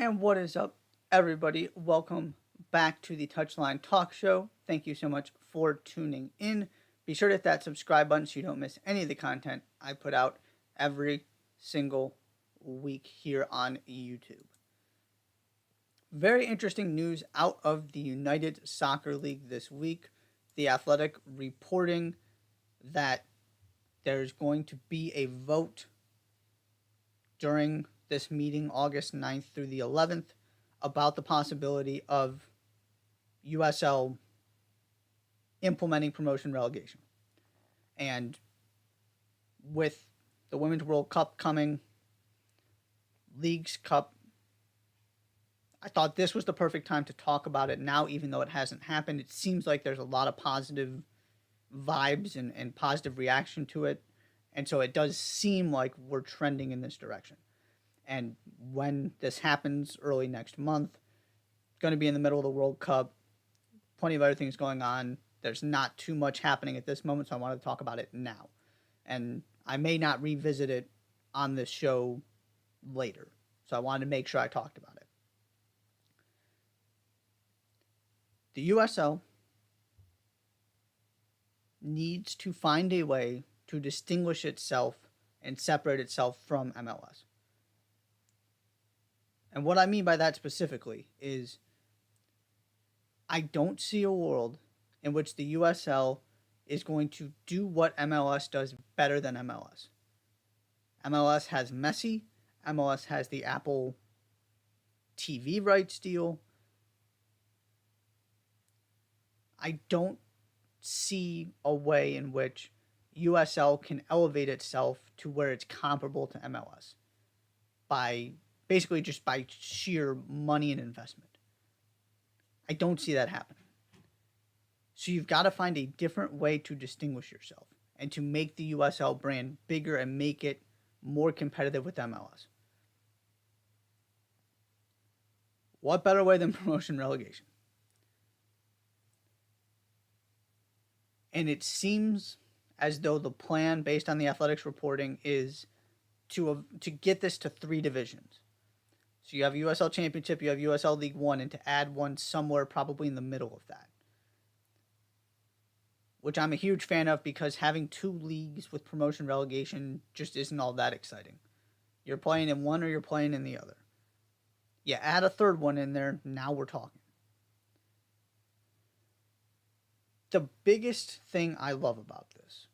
And what is up, everybody? Welcome back to the Touchline Talk Show. Thank you so much for tuning in. Be sure to hit that subscribe button so you don't miss any of the content I put out every single week here on YouTube. Very interesting news out of the United Soccer League this week. The Athletic reporting that there's going to be a vote during this meeting, August 9th through the 11th, about the possibility of USL implementing promotion relegation. And with the Women's World Cup coming, Leagues Cup, I thought this was the perfect time to talk about it now, even though it hasn't happened. It seems like there's a lot of positive vibes and positive reaction to it. And so it does seem like we're trending in this direction. And when this happens early next month, it's going to be in the middle of the World Cup. Plenty of other things going on. There's not too much happening at this moment, so I wanted to talk about it now. And I may not revisit it on this show later. So I wanted to make sure I talked about it. The USL needs to find a way to distinguish itself and separate itself from MLS. And what I mean by that specifically is I don't see a world in which the USL is going to do what MLS does better than MLS. MLS has Messi. MLS has the Apple TV rights deal. I don't see a way in which USL can elevate itself to where it's comparable to MLS by basically just by sheer money and investment. I don't see that happening. So you've got to find a different way to distinguish yourself and to make the USL brand bigger and make it more competitive with MLS. What better way than promotion relegation? And it seems as though the plan, based on the Athletics reporting, is to get this to 3 divisions. So you have USL Championship, you have USL League One, and to add one somewhere probably in the middle of that. Which I'm a huge fan of because having 2 leagues with promotion relegation just isn't all that exciting. You're playing in one or you're playing in the other. You add a 3rd one in there, now we're talking. The biggest thing I love about this,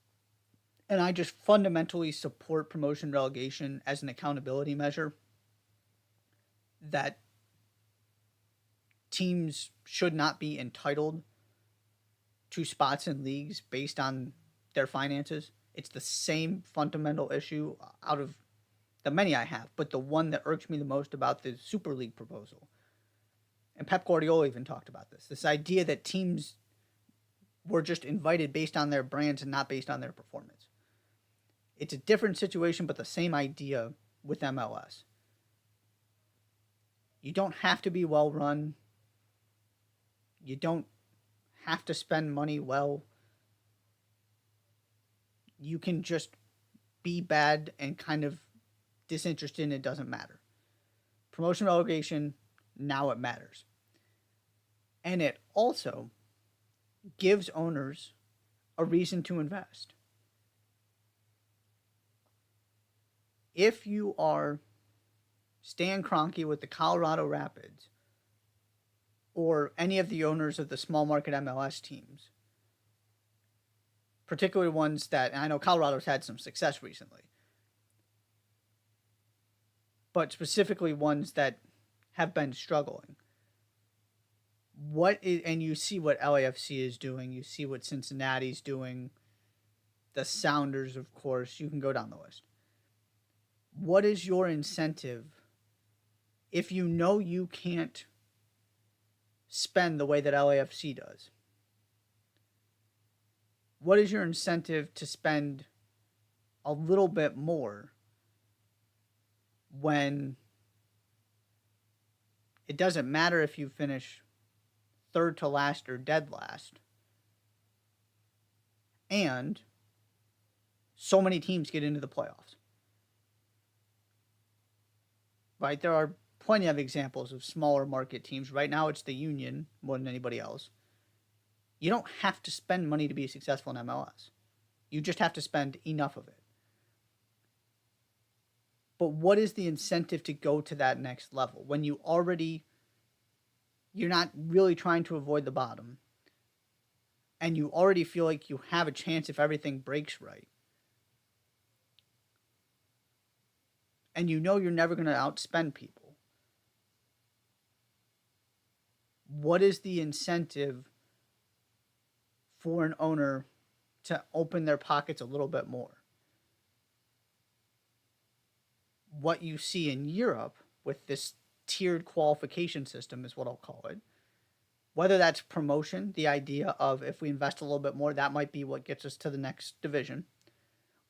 and I just fundamentally support promotion relegation as an accountability measure, that teams should not be entitled to spots in leagues based on their finances. It's the same fundamental issue out of the many I have, but the one that irks me the most about the Super League proposal. And Pep Guardiola even talked about this idea that teams were just invited based on their brands and not based on their performance. It's a different situation, but the same idea with MLS. You don't have to be well run. You don't have to spend money well. You can just be bad and kind of disinterested and it doesn't matter. Promotion relegation, now it matters. And it also gives owners a reason to invest. If you are Stan Kroenke with the Colorado Rapids or any of the owners of the small market MLS teams, particularly ones that, and I know Colorado's had some success recently, but specifically ones that have been struggling. And you see what LAFC is doing, you see what Cincinnati's doing, the Sounders, of course, you can go down the list. What is your incentive if you know you can't spend the way that LAFC does? What is your incentive to spend a little bit more when it doesn't matter if you finish 3rd to last or dead last, and so many teams get into the playoffs? Right? There are plenty of examples of smaller market teams. Right now, it's the Union more than anybody else. You don't have to spend money to be successful in MLS. You just have to spend enough of it. But what is the incentive to go to that next level when you're not really trying to avoid the bottom and you already feel like you have a chance if everything breaks right? And you know you're never going to outspend people. What is the incentive for an owner to open their pockets a little bit more? What you see in Europe with this tiered qualification system is what I'll call it. Whether that's promotion, the idea of if we invest a little bit more, that might be what gets us to the next division,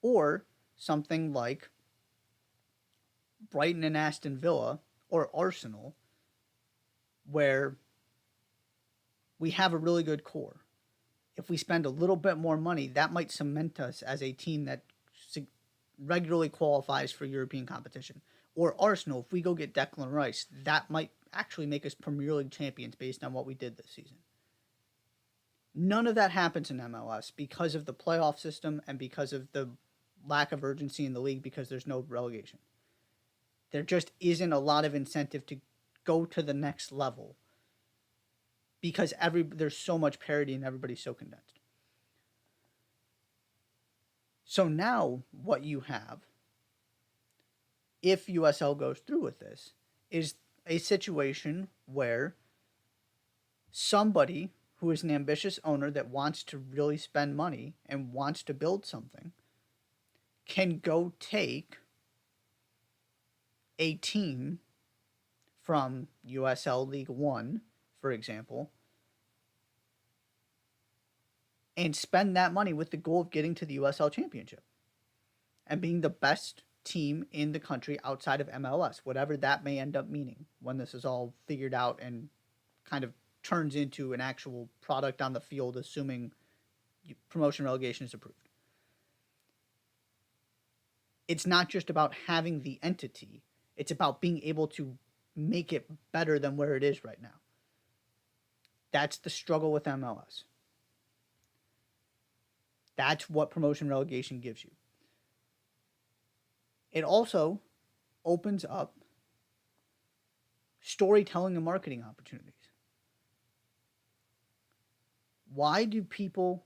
or something like Brighton and Aston Villa or Arsenal, where we have a really good core. If we spend a little bit more money, that might cement us as a team that regularly qualifies for European competition. Or Arsenal, if we go get Declan Rice, that might actually make us Premier League champions based on what we did this season. None of that happens in MLS because of the playoff system and because of the lack of urgency in the league because there's no relegation. There just isn't a lot of incentive to go to the next level because there's so much parity and everybody's so condensed. So now what you have, if USL goes through with this, is a situation where somebody who is an ambitious owner that wants to really spend money and wants to build something can go take a team from USL League One, for example, and spend that money with the goal of getting to the USL Championship and being the best team in the country outside of MLS, whatever that may end up meaning when this is all figured out and kind of turns into an actual product on the field, assuming promotion relegation is approved. It's not just about having the entity, it's about being able to make it better than where it is right now. That's the struggle with MLS. That's what promotion relegation gives you. It also opens up storytelling and marketing opportunities. Why do people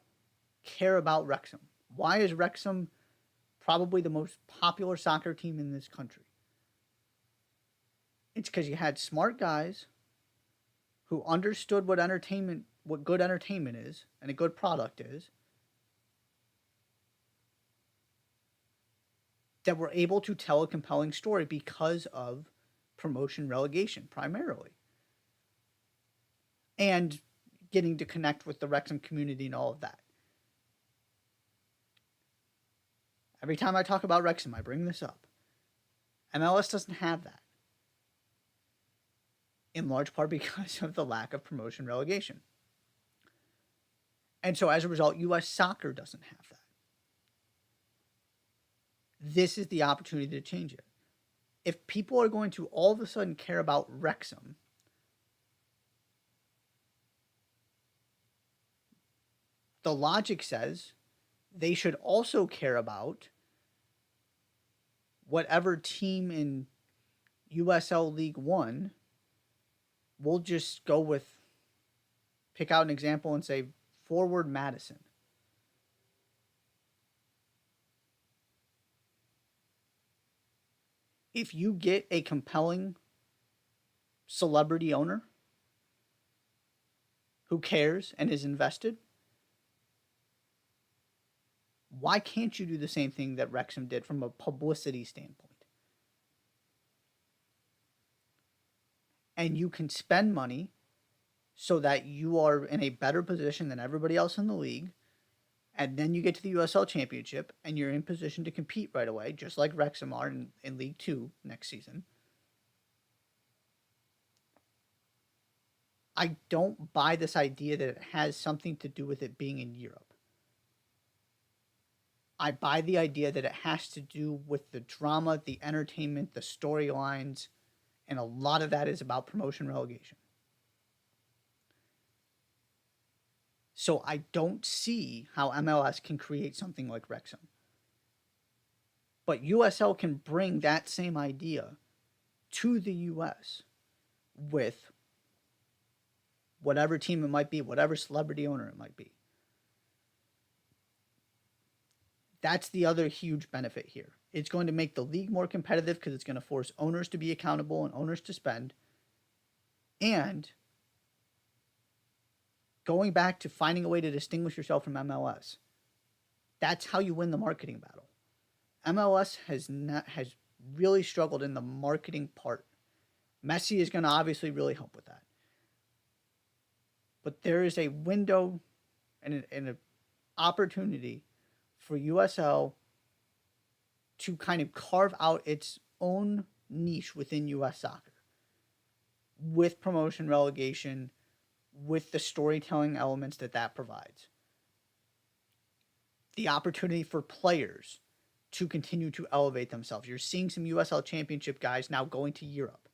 care about Wrexham? Why is Wrexham probably the most popular soccer team in this country? It's because you had smart guys who understood what good entertainment is and a good product is, that were able to tell a compelling story because of promotion relegation primarily. And getting to connect with the Wrexham community and all of that. Every time I talk about Wrexham, I bring this up. MLS doesn't have that. In large part because of the lack of promotion relegation. And so as a result, US soccer doesn't have that. This is the opportunity to change it. If people are going to all of a sudden care about Wrexham, the logic says they should also care about whatever team in USL League One. We'll just go with, pick out an example and say Forward Madison. If you get a compelling celebrity owner who cares and is invested, why can't you do the same thing that Wrexham did from a publicity standpoint? And you can spend money so that you are in a better position than everybody else in the league. And then you get to the USL Championship and you're in position to compete right away, just like Wrexham are in League 2 next season. I don't buy this idea that it has something to do with it being in Europe. I buy the idea that it has to do with the drama, the entertainment, the storylines, And a lot of that is about promotion relegation. So I don't see how MLS can create something like Wrexham. But USL can bring that same idea to the US with whatever team it might be, whatever celebrity owner it might be. That's the other huge benefit here. It's going to make the league more competitive because it's going to force owners to be accountable and owners to spend. And going back to finding a way to distinguish yourself from MLS, that's how you win the marketing battle. MLS has really struggled in the marketing part. Messi is going to obviously really help with that. But there is a window and an opportunity for USL to kind of carve out its own niche within US soccer with promotion relegation, with the storytelling elements that provides. The opportunity for players to continue to elevate themselves. You're seeing some USL Championship guys now going to Europe.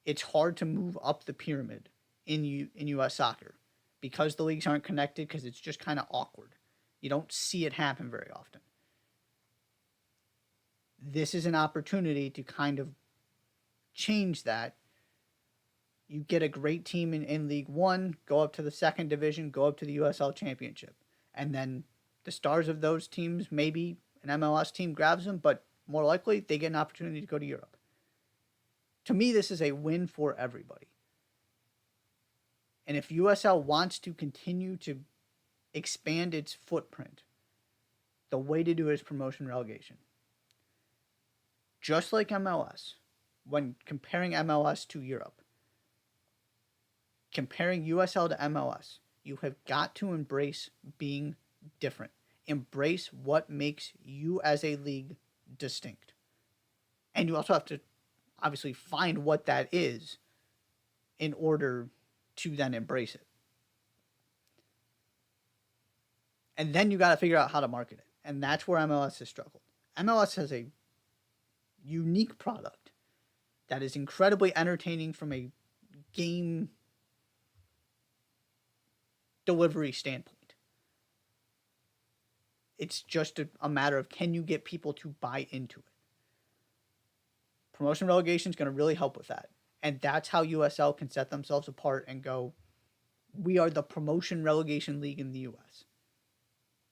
It's hard to move up the pyramid in US soccer because the leagues aren't connected, because it's just kind of awkward. You don't see it happen very often. This is an opportunity to kind of change that. You get a great team in League One, go up to the second division, go up to the USL Championship. And then the stars of those teams, maybe an MLS team grabs them, but more likely they get an opportunity to go to Europe. To me, this is a win for everybody. And if USL wants to continue to expand its footprint, the way to do it is promotion relegation. Just like MLS, when comparing MLS to Europe, comparing USL to MLS, you have got to embrace being different. Embrace what makes you as a league distinct. And you also have to obviously find what that is in order to then embrace it. And then you got to figure out how to market it. And that's where MLS has struggled. MLS has a unique product that is incredibly entertaining from a game delivery standpoint. It's just a matter of, can you get people to buy into it? Promotion relegation is going to really help with that. And that's how USL can set themselves apart and go, we are the promotion relegation league in the US.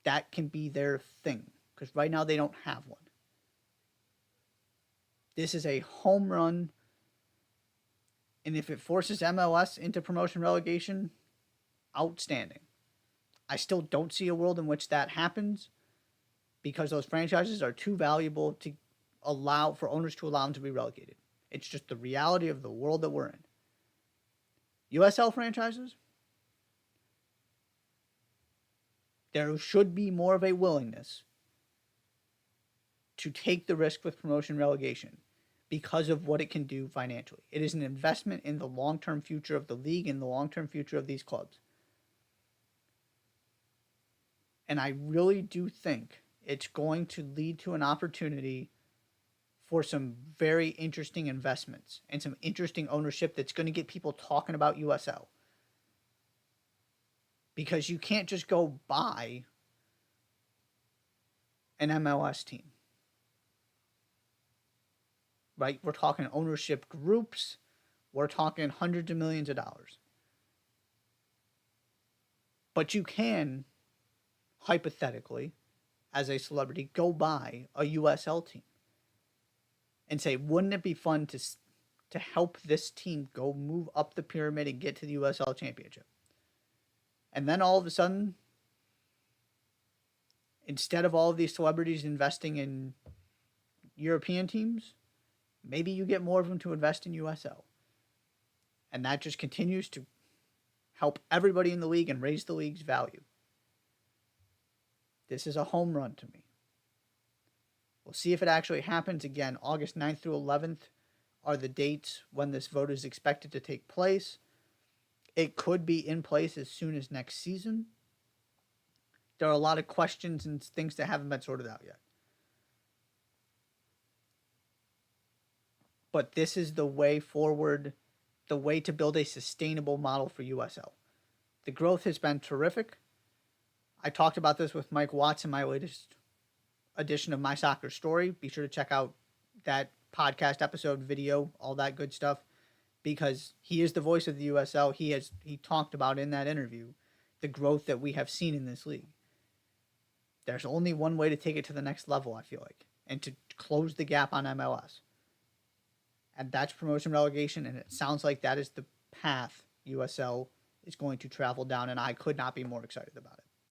That can be their thing, because right now they don't have one. This is a home run. And if it forces MLS into promotion relegation, outstanding. I still don't see a world in which that happens, because those franchises are too valuable to allow for owners to allow them to be relegated. It's just the reality of the world that we're in. USL franchises, there should be more of a willingness to take the risk with promotion relegation because of what it can do financially. It is an investment in the long-term future of the league and the long-term future of these clubs. And I really do think it's going to lead to an opportunity for some very interesting investments and some interesting ownership that's going to get people talking about USL. Because you can't just go buy an MLS team. Right? We're talking ownership groups. We're talking hundreds of millions of dollars. But you can, hypothetically, as a celebrity, go buy a USL team and say, wouldn't it be fun to help this team go move up the pyramid and get to the USL Championship? And then all of a sudden, instead of all of these celebrities investing in European teams, maybe you get more of them to invest in USL. And that just continues to help everybody in the league and raise the league's value. This is a home run to me. We'll see if it actually happens. Again, August 9th through 11th are the dates when this vote is expected to take place. It could be in place as soon as next season. There are a lot of questions and things that haven't been sorted out yet. but this is the way forward, the way to build a sustainable model for USL. The growth has been terrific. I talked about this with Mike Watts in my latest edition of My Soccer Story. Be sure to check out that podcast episode, video, all that good stuff, because he is the voice of the USL. He talked about in that interview the growth that we have seen in this league. There's only one way to take it to the next level, I feel like, and to close the gap on MLS. And that's promotion relegation, and it sounds like that is the path USL is going to travel down, and I could not be more excited about it.